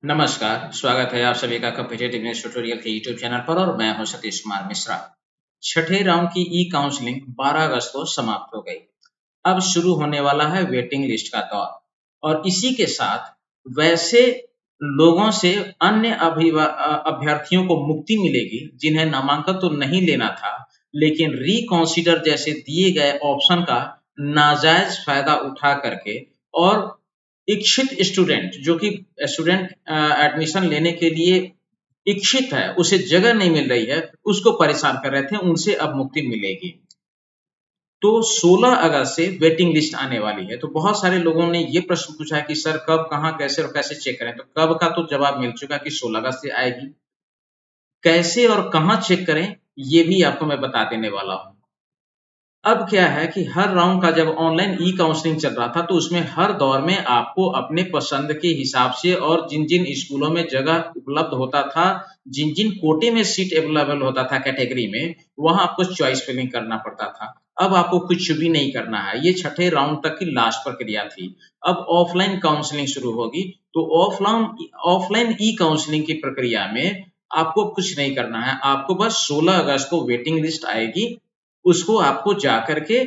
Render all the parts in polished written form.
नमस्कार, स्वागत है आप सभी का कॉम्पिटिटिव इंग्लिश ट्यूटोरियल के यूट्यूब चैनल पर और मैं हूं सतीश कुमार मिश्रा। छठे राउंड की ई काउंसलिंग 12 अगस्त को समाप्त हो गई। अब शुरू होने वाला है वेटिंग लिस्ट का दौर और इसी के साथ वैसे लोगों से अन्य अभ्यर्थियों को मुक्ति मिलेगी जिन्हें नामांकन तो नहीं लेना था, लेकिन रिकॉन्सिडर जैसे दिए गए ऑप्शन का नाजायज फायदा उठा करके और इच्छित स्टूडेंट जो कि स्टूडेंट एडमिशन लेने के लिए इच्छित है, उसे जगह नहीं मिल रही है, उसको परेशान कर रहे थे, उनसे अब मुक्ति मिलेगी। तो 16 अगस्त से वेटिंग लिस्ट आने वाली है। तो बहुत सारे लोगों ने ये प्रश्न पूछा है कि सर कब, कहाँ, कैसे और कैसे चेक करें? तो कब का तो जवाब मिल चुका कि 16 अगस्त से आएगी। कैसे और कहाँ चेक करें, ये भी आपको मैं बता देने वाला हूँ। अब क्या है कि हर राउंड का जब ऑनलाइन ई काउंसलिंग चल रहा था तो उसमें हर दौर में आपको अपने पसंद के हिसाब से और जिन-जिन स्कूलों में जगह उपलब्ध होता था, जिन-जिन कोटे में सीट अवेलेबल होता था कैटेगरी में, वहाँ आपको चॉइस फिलिंग करना पड़ता था। अब आपको कुछ भी नहीं करना है, ये छठे राउंड तक की लास्ट प्रक्रिया थी। अब ऑफलाइन काउंसलिंग शुरू होगी, तो ऑफलाइन ई काउंसलिंग की प्रक्रिया में आपको कुछ नहीं करना है, आपको बस 16 अगस्त को वेटिंग लिस्ट आएगी, उसको आपको जाकर के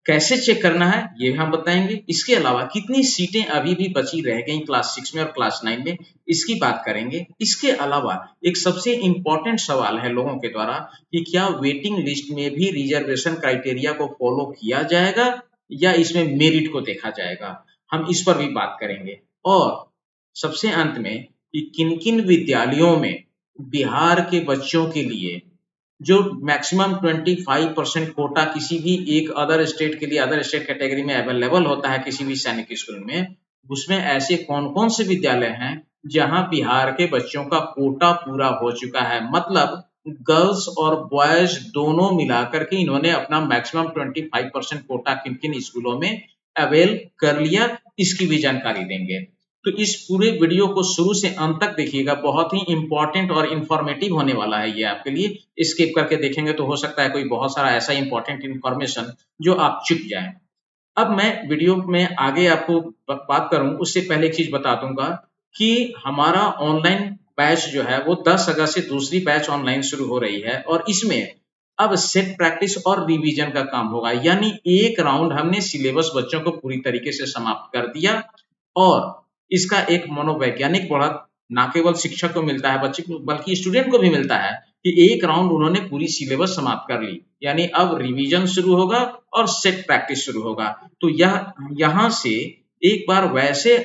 कैसे चेक करना है ये हम बताएंगे। इसके अलावा कितनी सीटें अभी भी बची रह गई क्लास 6 में और क्लास 9 में, इसकी बात करेंगे। इसके अलावा एक सबसे इम्पोर्टेंट सवाल है लोगों के द्वारा कि क्या वेटिंग लिस्ट में भी रिजर्वेशन क्राइटेरिया को फॉलो किया जाएगा या इसमें मेरिट को देखा जाएगा, हम इस पर भी बात करेंगे। और सबसे अंत में कि किन किन विद्यालयों में बिहार के बच्चों के लिए जो मैक्सिमम 25% कोटा किसी भी एक अदर स्टेट के लिए अदर स्टेट कैटेगरी में अवेलेबल होता है किसी भी सैनिक स्कूल में, उसमें ऐसे कौन-कौन से विद्यालय हैं जहां बिहार के बच्चों का कोटा पूरा हो चुका है। मतलब गर्ल्स और बॉयज दोनों मिलाकर के इन्होंने अपना मैक्सिमम 25% कोटा किन-किन स्कूलों में अवेल कर लिया, इसकी भी जानकारी देंगे। तो इस पूरे वीडियो को शुरू से अंत तक देखिएगा, बहुत ही इम्पोर्टेंट और इन्फॉर्मेटिव होने वाला है ये आपके लिए। स्किप करके देखेंगे तो हो सकता है कोई बहुत सारा ऐसा इम्पोर्टेंट इन्फॉर्मेशन जो आप चूक जाएँ। अब मैं वीडियो में आगे आपको बात करूँ उससे पहले एक चीज़ बता दूँगा कि हमारा ऑनलाइन बैच जो है वो 10 अगस्त से दूसरी बैच ऑनलाइन शुरू हो रही है और इसमें अब सेट प्रैक्टिस और रिवीजन का काम होगा। यानी एक राउंड हमने सिलेबस बच्चों को पूरी तरीके से समाप्त कर दिया और इसका एक मनोवैज्ञानिक बढ़त ना केवल शिक्षक को मिलता है बच्चे को बल्कि स्टूडेंट को भी मिलता है कि एक राउंड उन्होंने पूरी सिलेबस समाप्त कर ली। यानी अब रिवीजन शुरू होगा और सेट प्रैक्टिस शुरू होगा। तो यह यहाँ से एक बार वैसे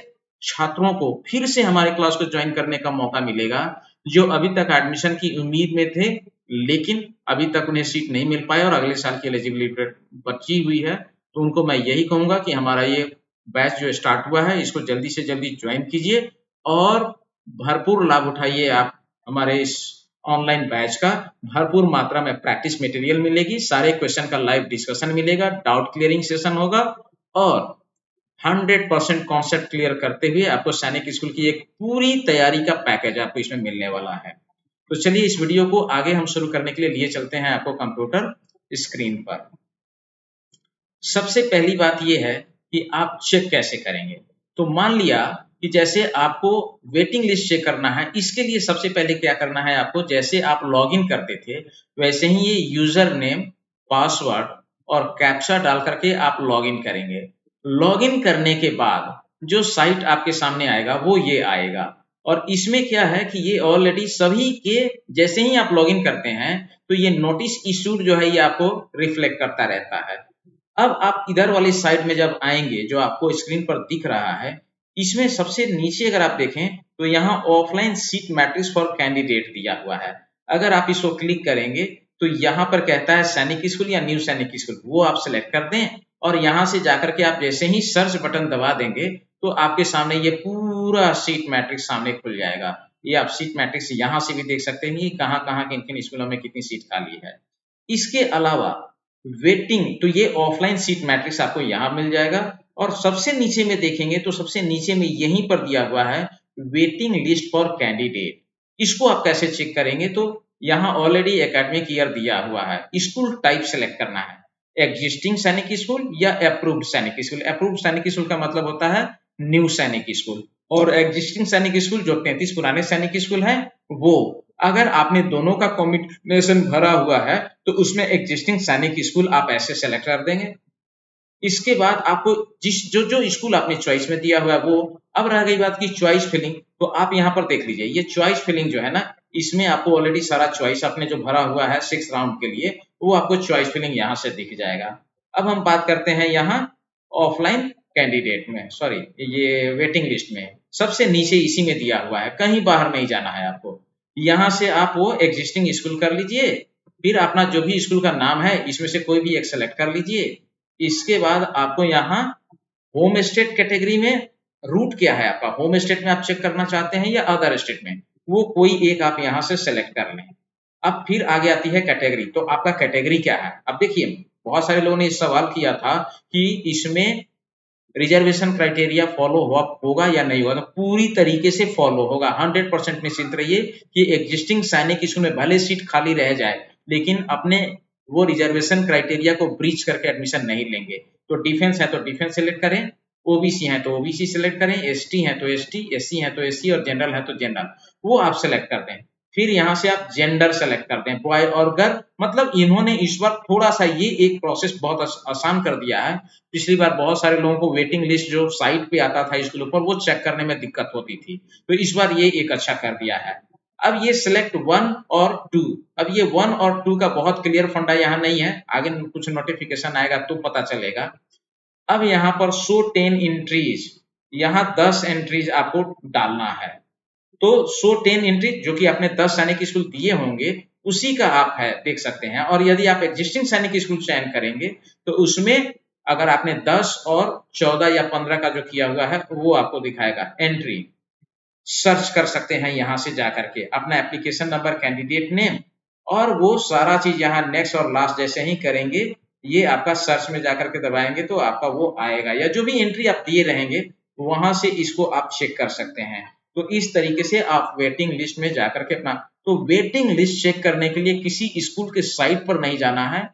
छात्रों को फिर से हमारे क्लास को ज्वाइन करने का मौका मिलेगा जो अभी तक एडमिशन की उम्मीद में थे, लेकिन अभी तक उन्हें सीट नहीं मिल पाई और अगले साल की एलिजिबिलिटी बची हुई है। तो उनको मैं यही कहूँगा कि हमारा ये बैच जो स्टार्ट हुआ है इसको जल्दी से जल्दी ज्वाइन कीजिए और भरपूर लाभ उठाइए आप हमारे इस ऑनलाइन बैच का। भरपूर मात्रा में प्रैक्टिस मटेरियल मिलेगी, सारे क्वेश्चन का लाइव डिस्कशन मिलेगा, डाउट क्लियरिंग सेशन होगा और 100% कॉन्सेप्ट क्लियर करते हुए आपको सैनिक स्कूल की एक पूरी तैयारी का पैकेज आपको इसमें मिलने वाला है। तो चलिए इस वीडियो को आगे हम शुरू करने के लिए चलते हैं आपको कंप्यूटर स्क्रीन पर। सबसे पहली बात यह है कि आप चेक कैसे करेंगे। तो मान लिया कि जैसे आपको वेटिंग लिस्ट चेक करना है, इसके लिए सबसे पहले क्या करना है आपको, जैसे आप लॉगिन करते थे वैसे ही ये यूजर नेम, पासवर्ड और कैप्चा डाल करके आप लॉगिन करेंगे। लॉगिन करने के बाद जो साइट आपके सामने आएगा वो ये आएगा और इसमें क्या है कि ये ऑलरेडी सभी के जैसे ही आप लॉगिन करते हैं तो ये नोटिस इशूड जो है ये आपको रिफ्लेक्ट करता रहता है। अब आप इधर वाली साइड में जब आएंगे जो आपको स्क्रीन पर दिख रहा है, इसमें सबसे नीचे अगर आप देखें तो यहाँ offline seat matrix for candidate दिया हुआ है। अगर आप इसको क्लिक करेंगे तो यहाँ पर कहता है सैनिक स्कूल या न्यू सैनिक स्कूल, वो आप सिलेक्ट कर दें और यहाँ से जाकर के आप जैसे ही सर्च बटन दबा देंगे तो आपके सामने ये पूरा सीट मैट्रिक्स सामने खुल जाएगा। ये आप सीट मैट्रिक्स यहाँ से भी देख सकते हैं कि कहाँ कहाँ किन किन स्कूलों में कितनी सीट खाली है। इसके अलावा वेटिंग, तो ये ऑफलाइन सीट मैट्रिक्स आपको यहाँ मिल जाएगा और सबसे नीचे में देखेंगे तो सबसे नीचे में यहीं पर दिया हुआ है वेटिंग लिस्ट फॉर कैंडिडेट। इसको आप कैसे चेक करेंगे, तो यहाँ ऑलरेडी एकेडमिक ईयर दिया हुआ है, स्कूल टाइप सेलेक्ट करना है, एग्जिस्टिंग सैनिक स्कूल या अप्रूव्ड सैनिक स्कूल। अप्रूव्ड सैनिक स्कूल का मतलब होता है न्यू सैनिक स्कूल, और एग्जिस्टिंग सैनिक स्कूल जो 33 पुराने सैनिक स्कूल हैं वो, अगर आपने दोनों का कॉम्बिनेशन भरा हुआ है तो उसमें एग्जिस्टिंग सैनिक स्कूल आप ऐसे सेलेक्ट कर देंगे। इसके बाद आपको जिस जो जो स्कूल आपने चॉइस में दिया हुआ है वो, अब रह गई बात की चॉइस फिलिंग, तो आप यहाँ पर देख लीजिए ये चॉइस फिलिंग जो है ना, इसमें आपको ऑलरेडी सारा चॉइस आपने जो भरा हुआ है 6 राउंड के लिए वो आपको चॉइस फिलिंग यहाँ से दिख जाएगा। अब हम बात करते हैं यहाँ ऑफलाइन कैंडिडेट में, सॉरी ये वेटिंग लिस्ट में, सबसे नीचे इसी में दिया हुआ है, कहीं बाहर नहीं जाना है आपको। यहाँ से आप वो एग्जिस्टिंग स्कूल कर लीजिए, फिर अपना जो भी स्कूल का नाम है इसमें से कोई भी एक सेलेक्ट कर लीजिए। इसके बाद आपको यहाँ होम स्टेट कैटेगरी में रूट क्या है आपका, होम स्टेट में आप चेक करना चाहते हैं या अदर स्टेट में, वो कोई एक आप यहाँ से सेलेक्ट कर लें। अब फिर आगे आती है कैटेगरी, तो आपका कैटेगरी क्या है। अब देखिए बहुत सारे लोगों ने इस सवाल किया था कि इसमें रिजर्वेशन क्राइटेरिया फॉलो होगा या नहीं होगा, तो पूरी तरीके से फॉलो होगा। 100% निश्चिंत रहिए कि एग्जिस्टिंग सैनिक स्कूल में भले सीट खाली रह जाए लेकिन अपने वो रिजर्वेशन क्राइटेरिया को ब्रीच करके एडमिशन नहीं लेंगे। तो डिफेंस है तो डिफेंस सेलेक्ट करें, ओबीसी है तो ओबीसी सेलेक्ट करें, एसटी है तो एसटी, एससी है तो एससी और जनरल है तो जनरल, वो आप सेलेक्ट कर दें। फिर यहाँ से आप जेंडर सेलेक्ट करते हैं, बॉय और गर्ल। मतलब इन्होंने इस बार थोड़ा सा ये एक प्रोसेस बहुत आसान कर दिया है। पिछली बार बहुत सारे लोगों को वेटिंग लिस्ट जो साइट पे आता था इसके ऊपर वो चेक करने में दिक्कत होती थी, तो इस बार ये एक अच्छा कर दिया है। अब ये सिलेक्ट 1 और 2, अब ये 1 और 2 का बहुत क्लियर फंडा यहाँ नहीं है, आगे कुछ नोटिफिकेशन आएगा तो पता चलेगा। अब यहाँ पर शो 10 एंट्रीज, यहाँ 10 एंट्रीज आपको डालना है। तो शो 10 एंट्री जो कि आपने 10 सैनिक स्कूल दिए होंगे उसी का आप है देख सकते हैं। और यदि आप एग्जिस्टिंग सैनिक स्कूल चयन करेंगे तो उसमें अगर आपने 10 और 14 या 15 का जो किया हुआ है वो आपको दिखाएगा। एंट्री सर्च कर सकते हैं यहाँ से जाकर के अपना एप्लीकेशन नंबर, कैंडिडेट नेम, और वो सारा चीज यहाँ नेक्स्ट और लास्ट जैसे ही करेंगे ये आपका सर्च में जाकर के दबाएंगे तो आपका वो आएगा, या जो भी एंट्री आप दिए रहेंगे वहां से इसको आप चेक कर सकते हैं। तो इस तरीके से आप वेटिंग लिस्ट में जाकर के अपना, तो वेटिंग लिस्ट चेक करने के लिए किसी स्कूल के साइट पर नहीं जाना है,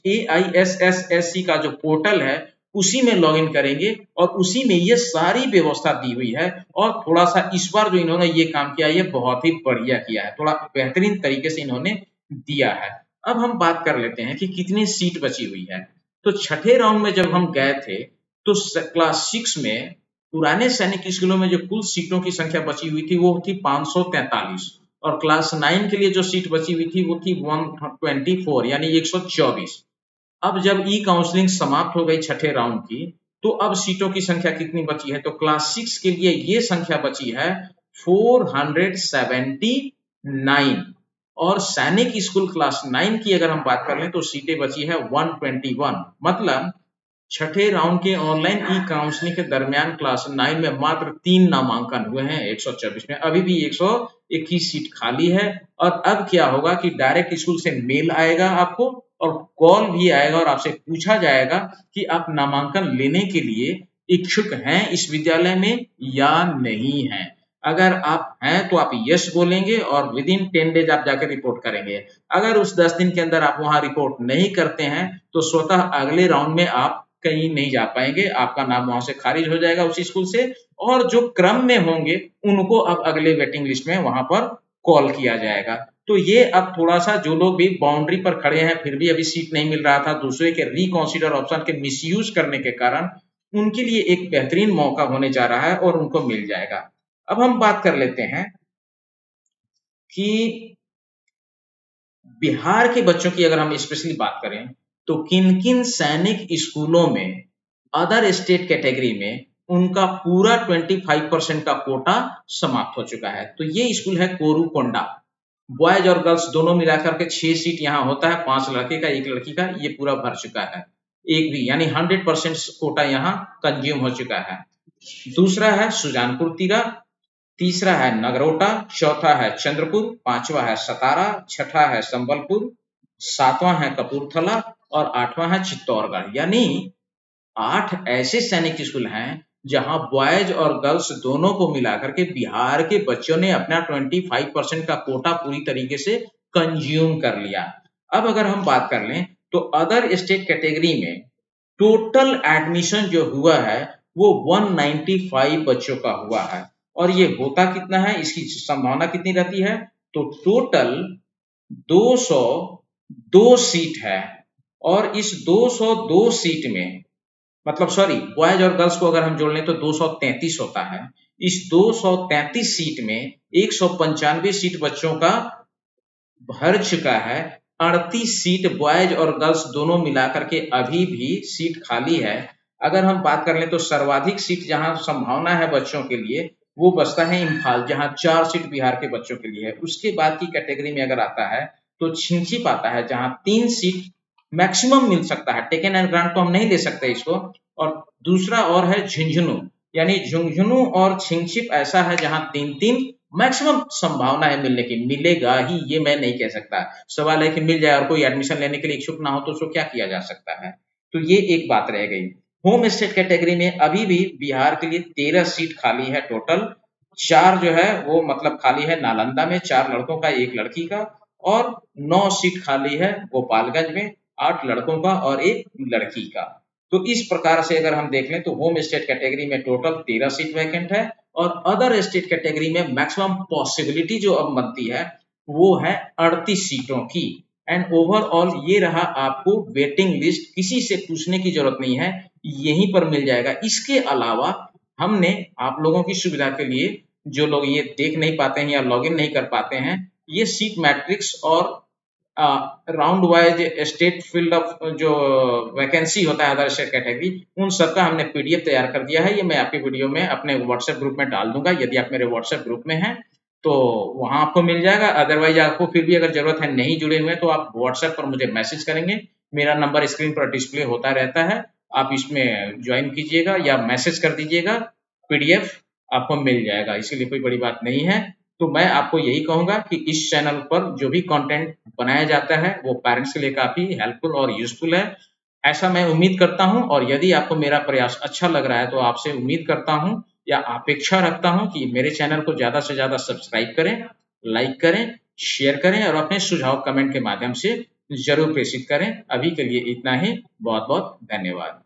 AISSSC का जो पोर्टल है उसी में लॉगिन करेंगे और उसी में ये सारी व्यवस्था दी हुई है। और थोड़ा सा इस बार जो इन्होंने ये काम किया ये बहुत ही बढ़िया किया है, थोड़ा बेहतरीन तरीके से इन्होंने दिया है। अब हम बात कर लेते हैं कि कितनी सीट बची हुई है। तो छठे राउंड में जब हम गए थे तो क्लास 6 में पुराने सैनिक स्कूलों में जो कुल सीटों की संख्या बची हुई थी वो थी 543, और क्लास 9 के लिए जो सीट बची हुई थी वो थी 124 यानी 124। अब जब ई काउंसलिंग समाप्त हो गई छठे राउंड की तो अब सीटों की संख्या कितनी बची है, तो क्लास 6 के लिए ये संख्या बची है 479, और सैनिक स्कूल क्लास 9 की अगर हम बात कर लें तो सीटें बची है 121। मतलब छठे राउंड के ऑनलाइन ई काउंसलिंग के दरमियान क्लास 9 में मात्र 3 नामांकन हुए हैं 124 में, अभी भी 121 सीट खाली है। और अब क्या होगा कि डायरेक्ट स्कूल से मेल आएगा आपको और कॉल भी आएगा और आपसे पूछा जाएगा कि आप नामांकन लेने के लिए इच्छुक हैं इस विद्यालय में या नहीं हैं। अगर आप हैं तो आप यस बोलेंगे और विद इन 10 डेज आप जाकर रिपोर्ट करेंगे। अगर उस 10 दिन के अंदर आप वहां रिपोर्ट नहीं करते हैं तो स्वतः अगले राउंड में आप कहीं नहीं जा पाएंगे, आपका नाम वहां से खारिज हो जाएगा उस स्कूल से, और जो क्रम में होंगे उनको अब अगले वेटिंग लिस्ट में वहां पर कॉल किया जाएगा। तो ये अब थोड़ा सा जो लोग भी बाउंड्री पर खड़े हैं फिर भी अभी सीट नहीं मिल रहा था, दूसरे के रिकॉन्सिडर ऑप्शन के मिसयूज करने के कारण उनके लिए एक बेहतरीन मौका होने जा रहा है और उनको मिल जाएगा। अब हम बात कर लेते हैं कि बिहार के बच्चों की अगर हम स्पेशली बात करें तो किन किन सैनिक स्कूलों में अदर स्टेट कैटेगरी में उनका पूरा 25% का कोटा समाप्त हो चुका है। तो ये स्कूल है कोरूकोंडा, बॉयज और गर्ल्स दोनों मिलाकर के 6 सीट यहाँ होता है, 5 लड़के का 1 लड़की का, ये पूरा भर चुका है एक भी, यानी 100% कोटा यहाँ कंज्यूम हो चुका है। दूसरा है सुजानपुर तीरा, तीसरा है नगरोटा, चौथा है चंद्रपुर, पांचवा है सतारा, छठा है संबलपुर, सातवां है कपूरथला और आठवां है चित्तौड़गढ़। यानी 8 ऐसे सैनिक स्कूल हैं जहां बॉयज और गर्ल्स दोनों को मिलाकर के बिहार के बच्चों ने अपना 25% का कोटा पूरी तरीके से कंज्यूम कर लिया। अब अगर हम बात कर लें तो अदर स्टेट कैटेगरी में टोटल एडमिशन जो हुआ है वो 195 बच्चों का हुआ है। और ये होता कितना है, इसकी संभावना कितनी रहती है, तो टोटल 202 सीट है। और इस 202 सीट में, मतलब सॉरी, बॉयज और गर्ल्स को अगर हम जोड़ लें तो 233 होता है। इस 233 सीट में 195 सीट बच्चों का भर चुका है। 38 सीट बॉयज और गर्ल्स दोनों मिलाकर के अभी भी सीट खाली है। अगर हम बात कर लें तो सर्वाधिक सीट जहां संभावना है बच्चों के लिए वो बसता है इम्फाल, जहां 4 सीट बिहार के बच्चों के लिए है। उसके बाद की कैटेगरी में अगर आता है तो छिंचिप आता है, जहां 3 सीट मैक्सिमम मिल सकता है। टेकन एंड ग्रांट तो हम नहीं ले सकते इसको। और दूसरा और है झुंझुनू, यानी झुंझुनू और छिंचिप ऐसा है जहां 3-3 मैक्सिमम संभावना है मिलने की। मिलेगा ही ये मैं नहीं कह सकता, सवाल है कि मिल जाए और कोई एडमिशन लेने के लिए इच्छुक ना हो तो उसको क्या किया जा सकता है। तो ये एक बात रह गई। होम स्टेट कैटेगरी में अभी भी बिहार के लिए 13 सीट खाली है टोटल। 4 जो है वो मतलब खाली है नालंदा में, 4 लड़कों का 1 लड़की का। और 9 सीट खाली है गोपालगंज में, 8 लड़कों का और 1 लड़की का। तो इस प्रकार से अगर हम देख लें तो होम स्टेट कैटेगरी में टोटल 13 सीट वैकेंट है। और अदर स्टेट कैटेगरी में मैक्सिमम पॉसिबिलिटी जो अब बनती है वो है 38 सीटों की। एंड ओवरऑल ये रहा आपको वेटिंग लिस्ट, किसी से पूछने की जरूरत नहीं है, यहीं पर मिल जाएगा। इसके अलावा हमने आप लोगों की सुविधा के लिए, जो लोग ये देख नहीं पाते हैं या लॉगिन नहीं कर पाते हैं, ये सीट मैट्रिक्स और round wise state field of जो वैकेंसी होता है अदर स्टेट कैटेगरी, उन सबका हमने पीडीएफ तैयार कर दिया है। ये मैं आपके वीडियो में अपने व्हाट्सएप ग्रुप में डाल दूंगा। यदि आप मेरे व्हाट्सएप ग्रुप में हैं तो वहां आपको मिल जाएगा। अदरवाइज आपको फिर भी अगर जरूरत है, नहीं जुड़े हुए, तो आप व्हाट्सएप पर मुझे मैसेज करेंगे। मेरा नंबर स्क्रीन पर डिस्प्ले होता रहता है, आप इसमें ज्वाइन कीजिएगा या मैसेज कर दीजिएगा, पीडीएफ आपको मिल जाएगा। इसीलिए कोई बड़ी बात नहीं है। तो मैं आपको यही कहूंगा कि इस चैनल पर जो भी कंटेंट बनाया जाता है वो पेरेंट्स के लिए काफी हेल्पफुल और यूजफुल है, ऐसा मैं उम्मीद करता हूं। और यदि आपको मेरा प्रयास अच्छा लग रहा है तो आपसे उम्मीद करता हूं या अपेक्षा रखता हूं कि मेरे चैनल को ज्यादा से ज्यादा सब्सक्राइब करें, लाइक करें, शेयर करें और अपने सुझाव कमेंट के माध्यम से जरूर प्रेषित करें। अभी के लिए इतना ही। बहुत बहुत धन्यवाद।